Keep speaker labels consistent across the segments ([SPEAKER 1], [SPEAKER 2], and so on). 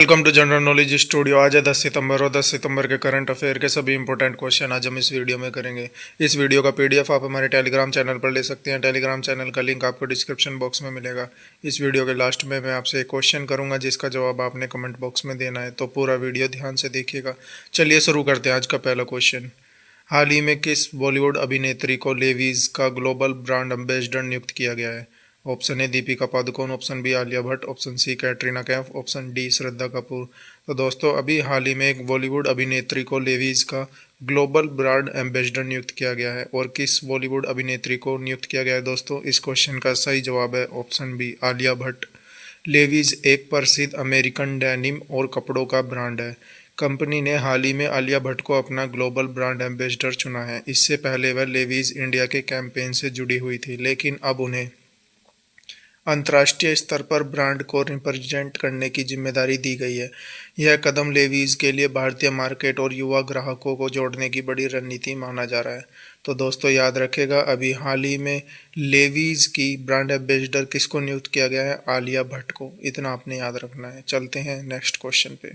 [SPEAKER 1] Welcome to general knowledge studio. आज है 10 सितंबर और 10 सितंबर के करंट अफेयर के सभी इंपॉर्टेंट क्वेश्चन आज हम इस वीडियो में करेंगे। इस वीडियो का पीडीएफ आप हमारे टेलीग्राम चैनल पर ले सकते हैं। टेलीग्राम चैनल का लिंक आपको डिस्क्रिप्शन बॉक्स में मिलेगा। इस वीडियो के लास्ट में मैं आपसे एक क्वेश्चन करूंगा जिसका जवाब आपने कमेंट बॉक्स में देना है, तो पूरा वीडियो ध्यान से देखिएगा। चलिए शुरू करते हैं आज का पहला क्वेश्चन। हाल ही में किस बॉलीवुड अभिनेत्री को लेवीज का ग्लोबल ब्रांड एम्बेसडर नियुक्त किया गया है? Option A Deepika Padukone, option B Alia Bhatt, option C Katrina Kaif, option D Shraddha Kapoor. तो दोस्तों अभी हाल ही में एक बॉलीवुड अभिनेत्री को लेवीज का ग्लोबल ब्रांड एम्बेसडर नियुक्त किया गया है, और किस बॉलीवुड अभिनेत्री को नियुक्त किया गया है दोस्तों? इस क्वेश्चन का सही जवाब है option B Alia Bhatt. Levi's एक प्रसिद्ध अमेरिकन डेनिम और कपड़ों का ब्रांड है। कंपनी ने हाल ही में आलिया भट्ट को अपना ग्लोबल ब्रांड एम्बेसडर चुना है। इससे पहले वह लेवीज इंडिया के कैंपेन से जुड़ी हुई थी, लेकिन अब उन्हें अंतर्राष्ट्रीय स्तर पर ब्रांड को रिप्रेजेंट करने की जिम्मेदारी दी गई है। यह कदम लेवीज के लिए भारतीय मार्केट और युवा ग्राहकों को जोड़ने की बड़ी रणनीति माना जा रहा है। तो दोस्तों याद रखेगा, अभी हाल ही में लेवीज की ब्रांड एम्बेसडर किसको नियुक्त किया गया है? आलिया भट्ट को। इतना आपने याद रखना है। चलते हैं नेक्स्ट क्वेश्चन पे।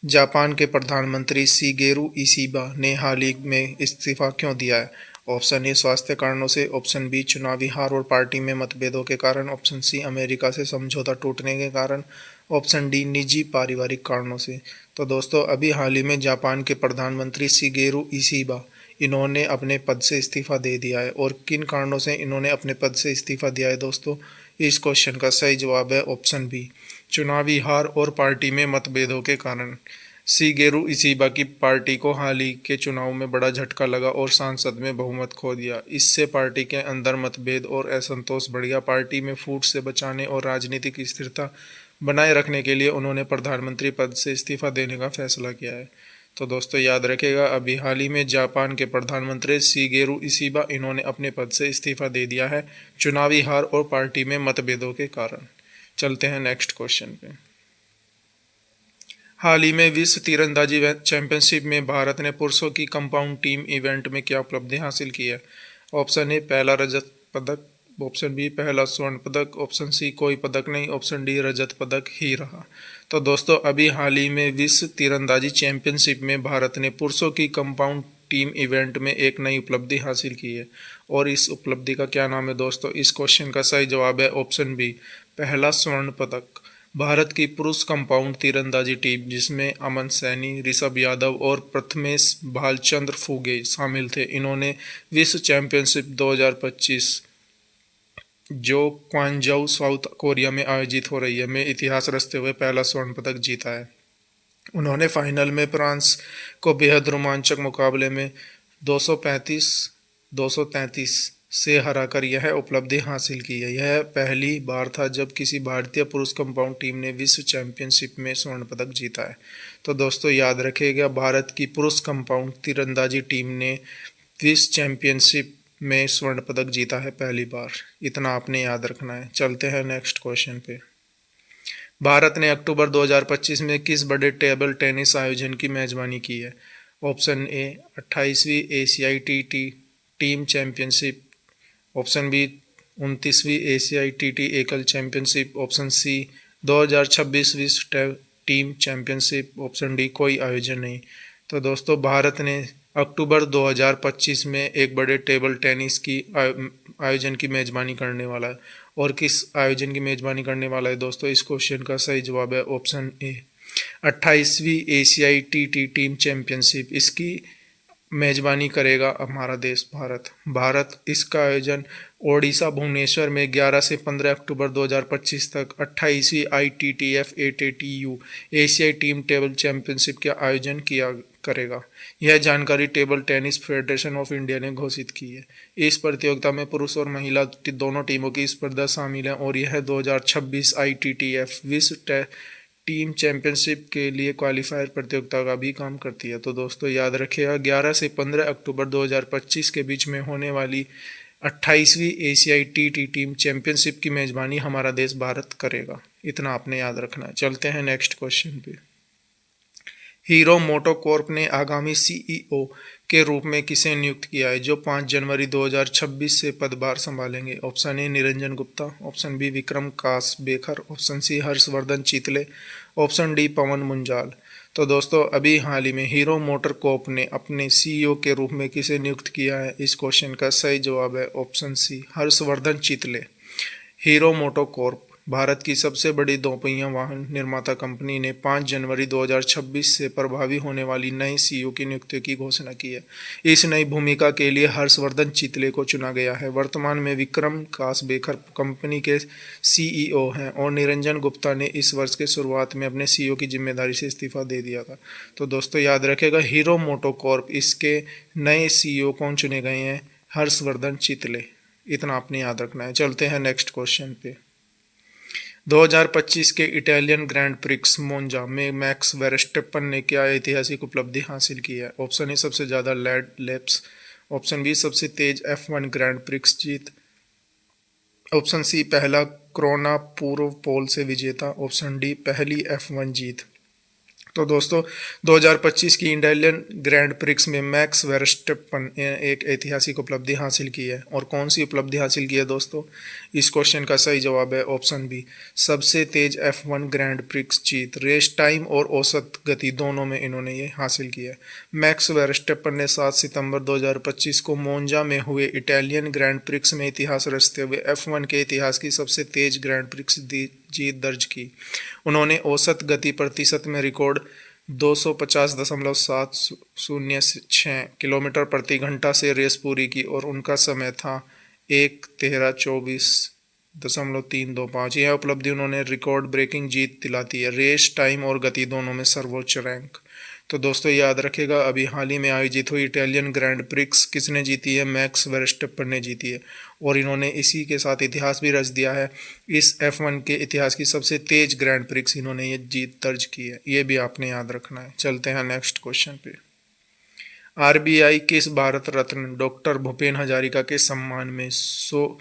[SPEAKER 1] जापान के प्रधानमंत्री शिगेरू इशिबा ने हाल ही में इस्तीफा क्यों दिया है? ऑप्शन ए स्वास्थ्य कारणों से, ऑप्शन बी चुनावी हार और पार्टी में मतभेदों के कारण, ऑप्शन सी अमेरिका से समझौता टूटने के कारण, ऑप्शन डी निजी पारिवारिक कारणों से। तो दोस्तों अभी हाल ही में जापान के प्रधानमंत्री शिगेरू इशिबा इन्होंने अपने पद से इस्तीफा दे दिया है। और किन कारणों से इन्होंने अपने पद से इस्तीफा दिया है दोस्तों? इस क्वेश्चन का सही जवाब है ऑप्शन बी चुनावी हार और पार्टी में मतभेदों के कारण। शिगेरू इशिबा की पार्टी को हाल ही के चुनाव में बड़ा झटका लगा और संसद में बहुमत खो दिया। इससे पार्टी के अंदर मतभेद और असंतोष बढ़ गया। पार्टी में फूट से बचाने और राजनीतिक स्थिरता बनाए रखने के लिए उन्होंने प्रधानमंत्री पद से इस्तीफा देने का फैसला किया है। तो दोस्तों याद रखेगा, अभी हाल ही में जापान के प्रधानमंत्री शिगेरू इशिबा इन्होंने अपने पद से इस्तीफा दे दिया है चुनावी हार और पार्टी में मतभेदों के कारण। चलते हैं नेक्स्ट क्वेश्चन पे। हाल ही में विश्व तीरंदाजी चैंपियनशिप में भारत ने पुरुषों की कंपाउंड टीम इवेंट में क्या उपलब्धि हासिल की है? ऑप्शन ए पहला रजत पदक, ऑप्शन बी पहला स्वर्ण पदक, ऑप्शन सी कोई पदक नहीं, ऑप्शन डी रजत पदक ही रहा। तो दोस्तों अभी हाल ही में विश्व तीरंदाजी चैंपियनशिप में भारत ने पुरुषों की कंपाउंड टीम इवेंट में एक नई उपलब्धि हासिल की है, और इस उपलब्धि का क्या नाम है दोस्तों? इस क्वेश्चन का सही जवाब है ऑप्शन बी पहला स्वर्ण पदक। भारत की पुरुष कंपाउंड तीरंदाजी टीम, जिसमें अमन सैनी, ऋषभ यादव और प्रथमेश भालचंद्र फुगे शामिल थे, इन्होंने विश्व चैंपियनशिप 2025 जो क्वांगजू साउथ कोरिया में आयोजित हो रही है में इतिहास रचते हुए पहला स्वर्ण पदक जीता है। उन्होंने फाइनल में फ्रांस को बेहद रोमांचक मुकाबले में 235 233 से हराकर यह उपलब्धि हासिल की है। यह पहली बार था जब किसी भारतीय पुरुष कंपाउंड टीम ने विश्व चैंपियनशिप में स्वर्ण पदक जीता है। तो दोस्तों याद रखिएगा, भारत की पुरुष कंपाउंड तीरंदाजी टीम ने विश्व चैंपियनशिप में स्वर्ण पदक जीता है पहली बार। इतना आपने याद रखना है। चलते हैं नेक्स्ट क्वेश्चन पे। भारत ने अक्टूबर 2025 में किस बड़े टेबल टेनिस आयोजन की मेजबानी की है? ऑप्शन ए 28वीं एशियाई टीम चैंपियनशिप, ऑप्शन बी 29वीं एशियाई एकल चैंपियनशिप, ऑप्शन सी 2026 विश्व टीम चैंपियनशिप, ऑप्शन डी कोई आयोजन नहीं। तो दोस्तों भारत ने अक्टूबर 2025 में एक बड़े टेबल टेनिस की आयोजन की मेजबानी करने वाला है। और किस आयोजन की मेजबानी करने वाला है दोस्तों? इस क्वेश्चन का सही जवाब है ऑप्शन ए 28वीं एशियाई टीम चैंपियनशिप। इसकी मेजबानी करेगा हमारा देश भारत। भारत इसका आयोजन ओडिशा भुवनेश्वर में 11 से 15 अक्टूबर 2025 तक 28वीं ITTF ATTU एशियाई टीम टेबल चैंपियनशिप का आयोजन किया करेगा। यह जानकारी table tennis federation of India ने घोषित की है। इस प्रतियोगिता में पुरुष और महिला दोनों टीमों की स्पर्धा शामिल है, और यह 2026 ITTF विश्व टीम चैंपियनशिप के लिए क्वालिफायर प्रतियोगिता का भी काम करती है। तो दोस्तों याद रखिएगा, 11 से 15 अक्टूबर 2025 के बीच में होने वाली 28वीं एशियाई टीम चैंपियनशिप की मेजबानी हमारा देश भारत करेगा। इतना आपने याद रखना है। चलते हैं नेक्स्ट क्वेश्चन पे। हीरो मोटोकॉर्प ने आगामी सीईओ के रूप में किसे नियुक्त किया है, जो 5 जनवरी 2026 से पदभार संभालेंगे? Option A Niranjan Gupta, option B Vikram Kasbekar, option C Harshvardhan Chitale, option D Pawan Munjal. तो दोस्तों अभी हाल ही में हीरो मोटरकॉर्प ने अपने सीईओ के रूप में किसे नियुक्त किया है? इस क्वेश्चन का सही जवाब है ऑप्शन सी हर्षवर्धन चितले। हीरो मोटोकॉर्प भारत की सबसे बड़ी दोपहिया वाहन निर्माता कंपनी ने 5 जनवरी 2026 से प्रभावी होने वाली नई सीईओ की नियुक्ति की घोषणा की है। इस नई भूमिका के लिए हर्षवर्धन चितले को चुना गया है। वर्तमान में विक्रम कासबेकर कंपनी के सीईओ हैं और निरंजन गुप्ता ने इस वर्ष के शुरुआत में अपने सीईओ की जिम्मेदारी से इस्तीफा दे दिया था। तो दोस्तों याद रखेगा हीरो मोटोकॉर्प इसके नए सीईओ कौन चुने गए हैं? हर्षवर्धन चितले। इतना आपने याद रखना है। चलते हैं नेक्स्ट क्वेश्चन पे। 2025 के इटालियन ग्रैंड प्रिक्स मोन्जा में मैक्स वेरस्टेपन ने क्या ऐतिहासिक उपलब्धि हासिल की है? ऑप्शन ए सबसे ज्यादा लेड लैप्स, ऑप्शन बी सबसे तेज F1 ग्रैंड प्रिक्स जीत, ऑप्शन सी पहला क्रोना पूर्व पोल से विजेता, ऑप्शन डी पहली F1 जीत। तो दोस्तों 2025 की इंडियन ग्रैंड प्रिक्स में मैक्स वेरस्टेपन ने एक ऐतिहासिक उपलब्धि हासिल की है। और कौन सी उपलब्धि हासिल की है दोस्तों? इस क्वेश्चन का सही जवाब है ऑप्शन बी सबसे तेज F1 ग्रैंड प्रिक्स जीत। रेस टाइम और औसत गति दोनों में इन्होंने ये हासिल किया है। मैक्स वेरस्टेपन ने 7 सितंबर 2025 को मोन्जा में हुए इटालियन ग्रैंड प्रिक्स में इतिहास रचते हुए F1 के इतिहास की सबसे तेज ग्रैंड प्रिक्स जीत दर्ज की। उन्होंने औसत गति प्रतिशत में रिकॉर्ड 250.706 किलोमीटर प्रति घंटा से रेस पूरी की और उनका समय था 1:13:24.325। यह उपलब्धि उन्होंने रिकॉर्ड ब्रेकिंग जीत दिलाती है। रेस टाइम और गति दोनों में सर्वोच्च रैंक। तो दोस्तों याद रखेगा अभी हाल ही में आयोजित हुई इटालियन ग्रैंड प्रिक्स किसने जीती है? मैक्स वेरस्टेपन ने जीती है और इन्होंने इसी के साथ इतिहास भी रच दिया है। इस F1 के इतिहास की सबसे तेज ग्रैंड प्रिक्स इन्होंने ये जीत दर्ज की है। ये भी आपने याद रखना है। चलते हैं नेक्स्ट क्वेश्चन पे। आरबीआई किस भारत रत्न डॉक्टर भूपेन हजारिका के सम्मान में 100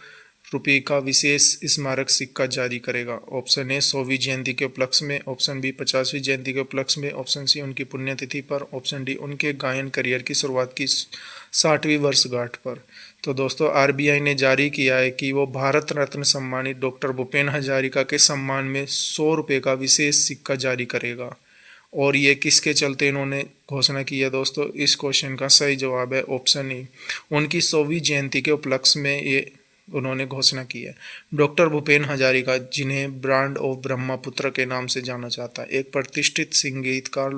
[SPEAKER 1] रुपये का विशेष स्मारक सिक्का जारी करेगा? ऑप्शन ए 100वीं जयंती के उपलक्ष्य में, ऑप्शन बी 50वीं जयंती के उपलक्ष्य में, ऑप्शन सी उनकी पुण्यतिथि पर, ऑप्शन डी उनके गायन करियर की शुरुआत की 60वीं वर्षगांठ पर। तो दोस्तों आरबीआई ने जारी किया है कि वो भारत रत्न सम्मानित डॉक्टर भूपेन हजारिका के सम्मान में 100 रुपये का विशेष सिक्का जारी करेगा। और ये किसके चलते इन्होंने घोषणा की है दोस्तों? इस क्वेश्चन का सही जवाब है ऑप्शन ए उनकी 100वीं जयंती के उपलक्ष्य में ये उन्होंने घोषणा की है। डॉक्टर भूपेन हजारिका जिन्हें ब्रांड ऑफ ब्रह्मपुत्र के नाम से जाना जाता है, एक प्रतिष्ठित संगीतकार,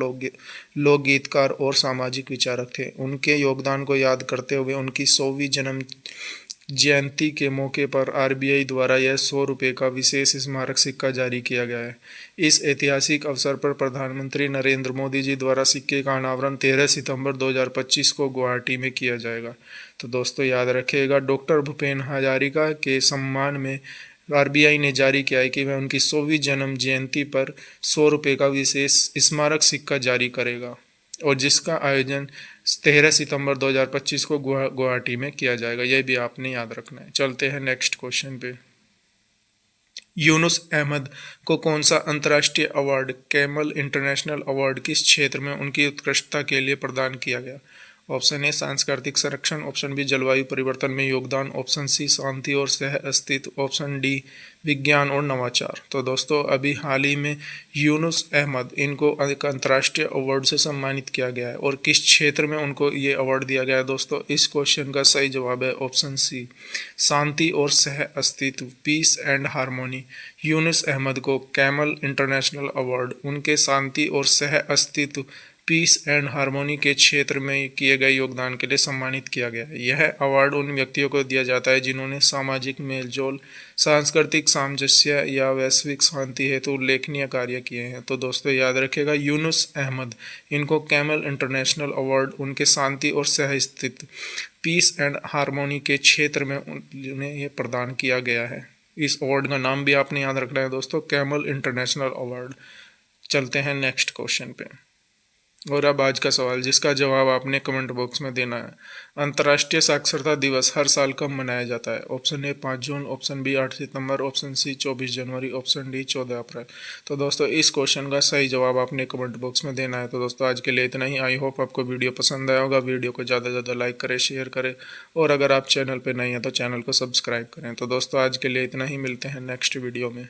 [SPEAKER 1] लोकगीतकार और सामाजिक विचारक थे। उनके योगदान को याद करते हुए उनकी 100वीं जन्म जयंती के मौके पर आरबीआई द्वारा यह 100 रुपये का विशेष स्मारक सिक्का जारी किया गया है। इस ऐतिहासिक अवसर पर प्रधानमंत्री नरेंद्र मोदी जी द्वारा सिक्के का अनावरण 13 सितंबर 2025 को गुवाहाटी में किया जाएगा। तो दोस्तों याद रखिएगा डॉक्टर भूपेन हजारिका के सम्मान में आरबीआई ने जारी किया है कि वह उनकी 100वीं जन्म जयंती पर 100 रुपये का विशेष स्मारक सिक्का जारी करेगा और जिसका आयोजन 13 सितंबर 2025 को गुवाहाटी में किया जाएगा। यह भी आपने याद रखना है। चलते हैं नेक्स्ट क्वेश्चन पे। यूनुस अहमद को कौन सा अंतर्राष्ट्रीय अवार्ड कैमल इंटरनेशनल अवार्ड किस क्षेत्र में उनकी उत्कृष्टता के लिए प्रदान किया गया? ऑप्शन ए सांस्कृतिक संरक्षण, ऑप्शन बी जलवायु परिवर्तन में योगदान, ऑप्शन सी शांति और सह अस्तित्व, ऑप्शन डी विज्ञान और नवाचार। तो दोस्तों अभी हाल ही में यूनुस अहमद इनको एक अंतर्राष्ट्रीय अवार्ड से सम्मानित किया गया है और किस क्षेत्र में उनको ये अवार्ड दिया गया है दोस्तों? इस क्वेश्चन का सही जवाब है ऑप्शन सी शांति और सह अस्तित्व, peace and harmony. Yunus Ahmed को कैमल इंटरनेशनल अवार्ड उनके शांति और सह अस्तित्व, पीस एंड हारमोनी के क्षेत्र में किए गए योगदान के लिए सम्मानित किया गया है। यह अवार्ड उन व्यक्तियों को दिया जाता है जिन्होंने सामाजिक मेलजोल, सांस्कृतिक सामंजस्य या वैश्विक शांति हेतु उल्लेखनीय कार्य किए हैं। तो दोस्तों याद रखिएगा यूनुस अहमद इनको कैमल इंटरनेशनल अवार्ड उनके शांति और सह अस्तित्व, पीस एंड हारमोनी के क्षेत्र में उन्हें ये प्रदान किया गया है। इस अवार्ड का नाम भी आपने याद रखना है दोस्तों, कैमल इंटरनेशनल अवार्ड। चलते हैं नेक्स्ट क्वेश्चन पे। और अब आज का सवाल जिसका जवाब आपने कमेंट बॉक्स में देना है। अंतर्राष्ट्रीय साक्षरता दिवस हर साल कब मनाया जाता है? Option A 5 June, option B 8 सितंबर, ऑप्शन सी 24 जनवरी, ऑप्शन डी 14 अप्रैल। तो दोस्तों इस क्वेश्चन का सही जवाब आपने कमेंट बॉक्स में देना है। तो दोस्तों आज के लिए इतना ही। आई होप आपको वीडियो पसंद आया होगा। वीडियो को ज़्यादा से ज़्यादा लाइक करें, शेयर करें, और अगर आप चैनल पर नए हैं तो चैनल को सब्सक्राइब करें। तो दोस्तों आज के लिए इतना ही, मिलते हैं नेक्स्ट वीडियो में।